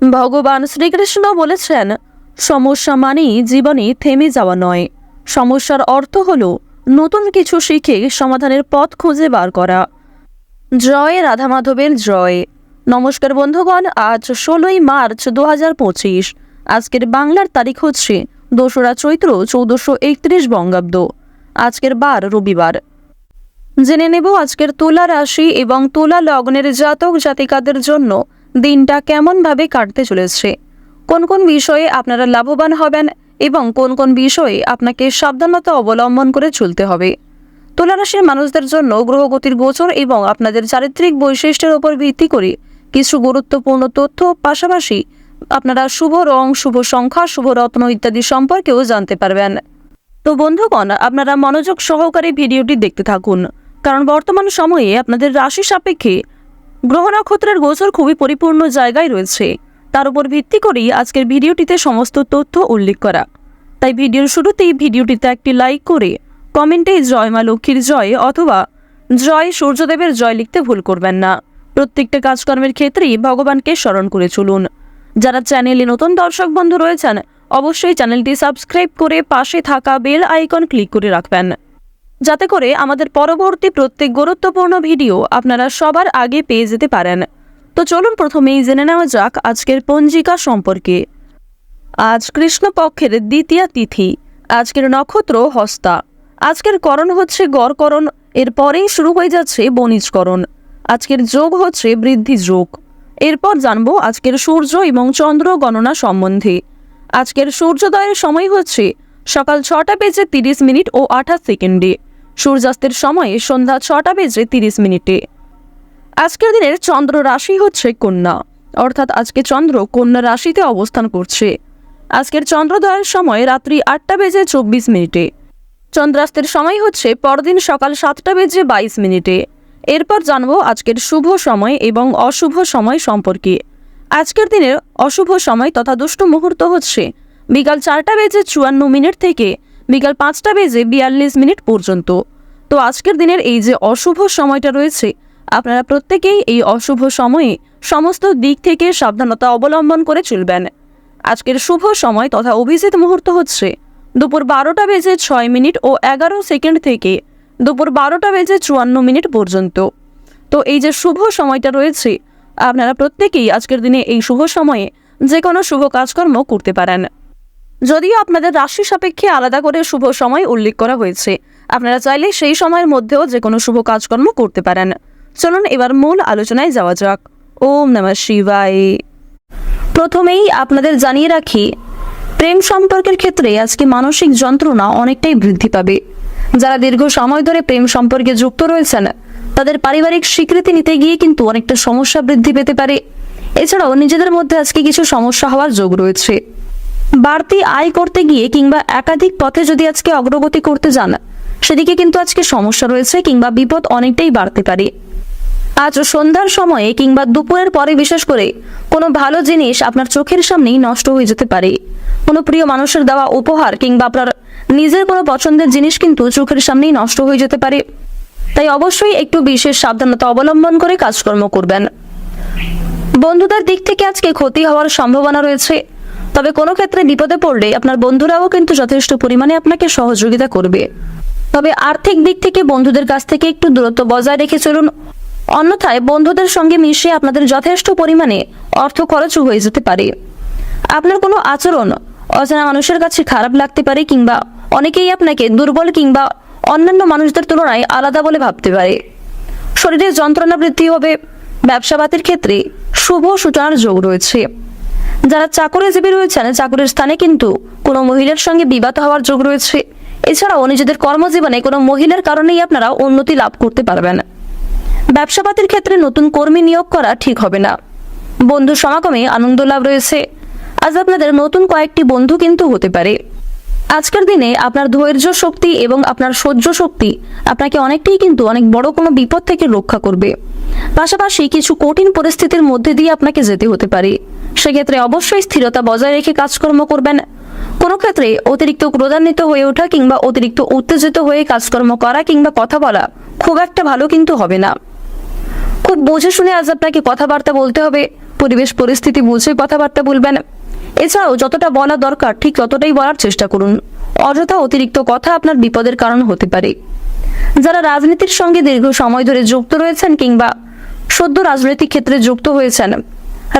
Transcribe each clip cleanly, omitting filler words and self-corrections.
ভগবান শ্রীকৃষ্ণ বলেছেন, সমস্যা মানেই জীবনে থেমে যাওয়া নয়, সমস্যার অর্থ হলো নতুন কিছু শিখে সমাধানের পথ খুঁজে বার করা। জয় রাধা মাধবের জয়। নমস্কার বন্ধুগণ, আজ 16ই মার্চ 2025। আজকের বাংলার তারিখ হচ্ছে 2রা চৈত্র 1431 বঙ্গাব্দ। আজকের বার রবিবার। জেনে নেব আজকের তুলা রাশি এবং তুলা লগ্নের জাতক জাতিকাদের জন্য দিনটা কেমনভাবে কাটতে চলেছে, কোন কোন বিষয়ে আপনারা লাভবান হবেন এবং কোন কোন বিষয়ে আপনাকে সাবধানতা অবলম্বন করে চলতে হবে। তুলা রাশির মানুষদের জন্য গ্রহগতির গোচর এবং আপনাদের চারিত্রিক বৈশিষ্ট্যের উপর ভিত্তি করে কিছু গুরুত্বপূর্ণ তথ্য, পাশাপাশি আপনারা শুভ রং, শুভ সংখ্যা, শুভ রত্ন ইত্যাদি সম্পর্কেও জানতে পারবেন। তো বন্ধুগণ, আপনারা মনোযোগ সহকারে ভিডিওটি দেখতে থাকুন, কারণ বর্তমান সময়ে আপনাদের রাশি সাপেক্ষে গ্রহ নক্ষত্রের গোচর খুবই পরিপূর্ণ জায়গায় রয়েছে। তার উপর ভিত্তি করেই আজকের ভিডিওটিতে সমস্ত তথ্য উল্লেখ করা। তাই ভিডিওর শুরুতেই ভিডিওটিতে একটি লাইক করে কমেন্টে জয় মা লক্ষ্মীর জয় অথবা জয় সূর্যদেবের জয় লিখতে ভুল করবেন না। প্রত্যেকটা কাজকর্মের ক্ষেত্রেই ভগবানকে স্মরণ করে চলুন। যারা চ্যানেলে নতুন দর্শক বন্ধু রয়েছেন, অবশ্যই চ্যানেলটি সাবস্ক্রাইব করে পাশে থাকা বেল আইকন ক্লিক করে রাখবেন, যাতে করে আমাদের পরবর্তী প্রত্যেক গুরুত্বপূর্ণ ভিডিও আপনারা সবার আগে পেয়ে যেতে পারেন। তো চলুন প্রথমেই জেনে নেওয়া যাক আজকের পঞ্জিকা সম্পর্কে। আজ কৃষ্ণপক্ষের দ্বিতীয়া তিথি। আজকের নক্ষত্র হস্তা। আজকের করণ হচ্ছে গড়করণ, এরপরেই শুরু হয়ে যাচ্ছে বণিজকরণ। আজকের যোগ হচ্ছে বৃদ্ধি যোগ। এরপর জানবো আজকের সূর্য এবং চন্দ্র গণনা সম্বন্ধে। আজকের সূর্যোদয়ের সময় হচ্ছে সকাল 6টা বেজে 30 মিনিট ও 28 সেকেন্ডে। সূর্যাস্তের সময়ে সন্ধ্যা 6টা বেজে 30 মিনিটে। আজকের দিনের চন্দ্র রাশি হচ্ছে কন্যা, অর্থাৎ আজকে চন্দ্র কন্যা রাশিতে অবস্থান করছে। আজকের চন্দ্রোদয়ের সময় রাত্রি 8টা বেজে 24 মিনিটে। চন্দ্রাস্তের সময় হচ্ছে পরদিন সকাল 7টা বেজে 22 মিনিটে। এরপর জানবো আজকের শুভ সময় এবং অশুভ সময় সম্পর্কে। আজকের দিনের অশুভ সময় তথা দুষ্ট মুহূর্ত হচ্ছে বিকাল 4টা বেজে 54 মিনিট থেকে বিকাল 5টা বেজে 42 মিনিট পর্যন্ত। তো আজকের দিনের এই যে অশুভ সময়টা রয়েছে, আপনারা প্রত্যেকেই এই অশুভ সময়ে সমস্ত দিক থেকে সাবধানতা অবলম্বন করে চলবেন। আজকের শুভ সময় তথা অভিজিৎ মুহূর্ত হচ্ছে দুপুর 12টা বেজে 6 মিনিট ও 11 সেকেন্ড থেকে দুপুর 12টা বেজে 54 মিনিট পর্যন্ত। তো এই যে শুভ সময়টা রয়েছে, আপনারা প্রত্যেকেই আজকের দিনে এই শুভ সময়ে যে কোনো শুভ কাজকর্ম করতে পারেন। যদিও আপনাদের রাশি সাপেক্ষে আলাদা করে শুভ সময় উল্লেখ করা হয়েছে, আপনারা চাইলে সেই সময়ের মধ্যেও যে কোনো শুভ কাজকর্ম করতে পারেন। চলুন এবার মূল আলোচনায় যাওয়া যাক। ওম নমঃ শিবায়। প্রথমেই আপনাদের জানিয়ে রাখি, প্রেম সম্পর্কের ক্ষেত্রে আজকে মানসিক যন্ত্রণা অনেকটাই বৃদ্ধি পাবে। যারা দীর্ঘ সময় ধরে প্রেম সম্পর্কে যুক্ত রয়েছেন, তাদের পারিবারিক স্বীকৃতি নিতে গিয়ে কিন্তু অনেকটা সমস্যা বৃদ্ধি পেতে পারে। এছাড়াও নিজেদের মধ্যে আজকে কিছু সমস্যা হওয়ার যোগ রয়েছে। বাড়তি আয় করতে গিয়ে কিংবা একাধিক পথে যদি আজকে অগ্রগতি করতে যান, সেদিকে কিন্তু আজকে সমস্যা রয়েছে কিংবা বিপদ অনেকটাই বাড়তে পারে। আজ সন্ধ্যার সময়ে কিংবা দুপুরের পরে বিশেষ করে কোনো ভালো জিনিস আপনার চোখের সামনেই নষ্ট হয়ে যেতে পারে। কোনো প্রিয় মানুষের দেওয়া উপহার কিংবা আপনার নিজের কোনো পছন্দের জিনিস কিন্তু চোখের সামনেই নষ্ট হয়ে যেতে পারে। তাই অবশ্যই একটু বিশেষ সাবধানতা অবলম্বন করে কাজকর্ম করবেন। বন্ধুদের দিক থেকে আজকে ক্ষতি হওয়ার সম্ভাবনা রয়েছে, তবে কোনো ক্ষেত্রে বিপদে পড়লে আপনার বন্ধুরাও কিন্তু যথেষ্ট পরিমাণে আপনাকে সহযোগিতা করবে। তবে আর্থিক দিক থেকে বন্ধুদের কাছ থেকে একটু দূরত্ব বজায় রেখে চলুন, অন্যথায় বন্ধুদের সঙ্গে মিশে আপনাদের যথেষ্ট পরিমাণে অর্থ খরচ হয়ে যেতে পারে। আপনার কোনো আচরণ অচেনা মানুষের কাছে খারাপ লাগতে পারে কিংবা অনেকেই আপনাকে দুর্বল কিংবা অন্যান্য মানুষদের তুলনায় আলাদা বলে ভাবতে পারে। শরীরে যন্ত্রণা বৃদ্ধি হবে। ব্যবসাবাতির ক্ষেত্রে শুভ সূচনার যোগ রয়েছে। যারা চাকরিজীবী রয়েছেন, চাকরির স্থানে কিন্তু কোনো মহিলার সঙ্গে বিবাদ হওয়ার যোগ রয়েছে। এছাড়াও নিজেদের কর্মজীবনে কোনো মহিলার কারণেই আপনারা উন্নতি লাভ করতে পারবেন। ব্যবসাপাতির ক্ষেত্রে নতুন কর্মী নিয়োগ করা ঠিক হবে না। বন্ধু সমাগমে আনন্দ লাভ রয়েছে। আজ আপনাদের নতুন কয়েকটি বন্ধু কিন্তু হতে পারে। আজকের দিনে আপনার ধৈর্য শক্তি এবং আপনার সহ্য শক্তি আপনাকে অনেকটাই কিন্তু অনেক বড় কোনো বিপদ থেকে রক্ষা করবে। পাশাপাশি কিছু কঠিন পরিস্থিতির মধ্যে দিয়ে আপনাকে যেতে হতে পারে। সেক্ষেত্রে অবশ্যই স্থিরতা বজায় রেখে কাজকর্ম করবেন। কোনো ক্ষেত্রে অতিরিক্ত ক্রোধান্বিত হয়ে ওঠা কিংবা অতিরিক্ত উত্তেজিত হয়ে কাজকর্ম করা কিংবা কথা বলা খুব একটা ভালো কিন্তু হবে না। খুব বুঝে শুনে আজ আপনাকে কথাবার্তা বলতে হবে। পরিবেশ পরিস্থিতি বুঝে কথাবার্তা বলবেন। এছাড়াও যতটা বলা দরকার ঠিক ততটাই বলার চেষ্টা করুন। অযথা অতিরিক্ত কথা আপনার বিপদের কারণ হতে পারে। যারা রাজনীতির সঙ্গে দীর্ঘ সময় ধরে যুক্ত রয়েছেন কিংবা সদ্য রাজনৈতিক ক্ষেত্রে যুক্ত হয়েছেন,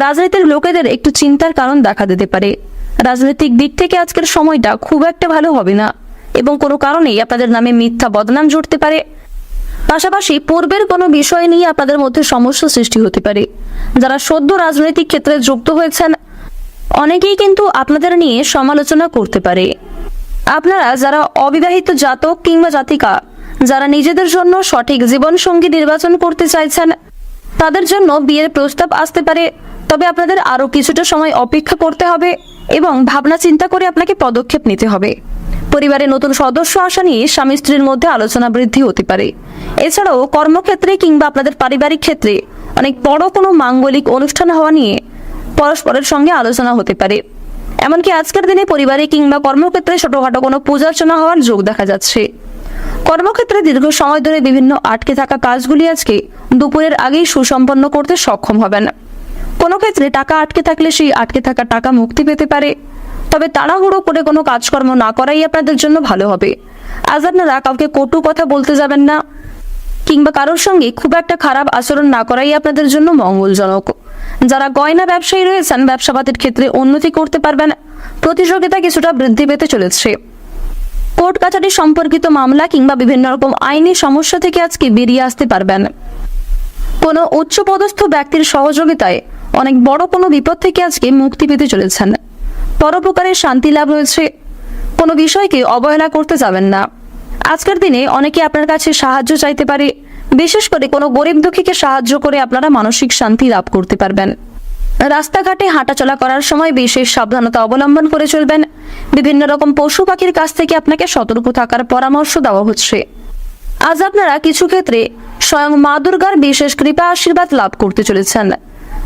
রাজনীতির লোকেদের একটু চিন্তার কারণ দেখা দিতে পারে। রাজনৈতিক দিক থেকে আজকের সময়টা খুব একটা ভালো হবে না এবং কোনো কারণেই আপনাদের নামে মিথ্যা বদনাম জুড়তে পারে। পাশাপাশি পূর্বের কোনো বিষয় নিয়ে আপনাদের মধ্যে সমস্যা সৃষ্টি হতে পারে। যারা সদ্য রাজনৈতিক ক্ষেত্রে যুক্ত হয়েছেন অনেকেই কিন্তু আপনাদের নিয়ে সমালোচনা করতে পারে। আপনারা যারা অবিবাহিত জাতক কিংবা জাতিকা, যারা নিজেদের জন্য সঠিক জীবনসঙ্গী নির্বাচন করতে চাইছেন, তাদের জন্য বিয়ের প্রস্তাব আসতে পারে। তবে আপনাদের আরও কিছুটা সময় অপেক্ষা করতে হবে এবং ভাবনা চিন্তা করে আপনাকে পদক্ষেপ নিতে হবে। পরিবারে নতুন সদস্য আসা নিয়ে স্বামী স্ত্রীর মধ্যে আলোচনা বৃদ্ধি হতে পারে। এছাড়াও কর্মক্ষেত্রে কিংবা আপনাদের পারিবারিক ক্ষেত্রে অনেক বড় কোনো মাঙ্গলিক অনুষ্ঠান হওয়া নিয়ে পরস্পরের সঙ্গে আলোচনা হতে পারে। এমনকি আজকের দিনে পরিবারে কিংবা কর্মক্ষেত্রে ছোটখাটো কোনো পূজার্চনা হওয়ার যোগ দেখা যাচ্ছে। কর্মক্ষেত্রে দীর্ঘ সময় ধরে বিভিন্ন আটকে থাকা কাজগুলি আজকে দুপুরের আগেই সুসম্পন্ন করতে সক্ষম হবেন। কোনো ক্ষেত্রে টাকা আটকে থাকলে সেই আটকে থাকা টাকা মুক্তি পেতে পারে। তবে তাড়াহুড়ো করে কোনো কাজকর্ম না করাই আপনাদের জন্য ভালো হবে। আজ আপনারা কাউকে কটু কথা বলতে যাবেন না কিংবা কারোর সঙ্গে খুব একটা খারাপ আচরণ না করাই আপনাদের জন্য মঙ্গলজনক। যারা গয়না ব্যবসায়ী রয়েছেন, ব্যবসাপাতির ক্ষেত্রে উন্নতি করতে পারবেন। প্রতিযোগিতা কিছুটা বৃদ্ধি পেতে চলেছে। কোর্ট কাছারি সম্পর্কিত মামলা কিংবা বিভিন্ন রকম আইনি সমস্যা থেকে আজকে বেরিয়ে আসতে পারবেন। কোনো উচ্চপদস্থ ব্যক্তির সহযোগিতায় অনেক বড় কোনো বিপদ থেকে আজকে মুক্তি পেতে চলেছেন। পরোপকারের শান্তি লাভ হয়েছে। কোনো বিষয়কে অবহেলা করতে যাবেন না। আজকের দিনে অনেকে আপনার কাছে সাহায্য চাইতে পারে। বিশেষ করে কোনো গরিব দুঃখীকে সাহায্য করে আপনারা মানসিক শান্তি লাভ করতে পারবেন। রাস্তাঘাটে হাঁটাচলা করার সময় বিশেষ সাবধানতা অবলম্বন করে চলবেন। বিভিন্ন রকম পশু পাখির কাছ থেকে আপনাকে সতর্ক থাকার পরামর্শ দেওয়া হচ্ছে। আজ আপনারা কিছু ক্ষেত্রে স্বয়ং মা দুর্গার বিশেষ কৃপা আশীর্বাদ লাভ করতে চলেছেন।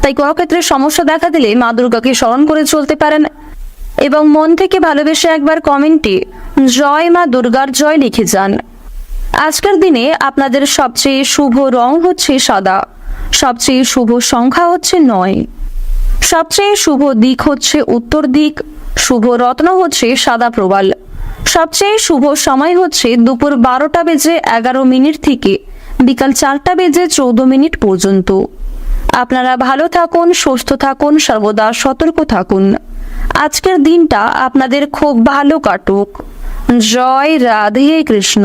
তাই কোনো ক্ষেত্রে সমস্যা দেখা দিলে মা দুর্গাকে স্মরণ করে চলতে পারেন এবং মন থেকে ভালোবেসে একবার কমেন্টে জয় মা দুর্গার জয় লিখে যান। আজকের দিনে আপনাদের সবচেয়ে শুভ রং হচ্ছে সাদা, সবচেয়ে শুভ সংখ্যা হচ্ছে 9, সবচেয়ে শুভ দিক হচ্ছে উত্তর দিক, শুভ রত্ন হচ্ছে সাদা প্রবাল, সবচেয়ে শুভ সময় হচ্ছে দুপুর 12:11 থেকে বিকাল 4:14 পর্যন্ত। আপনারা ভালো থাকুন, সুস্থ থাকুন, সর্বদা সতর্ক থাকুন। আজকের দিনটা আপনাদের খুব ভালো কাটুক। জয় রাধে কৃষ্ণ।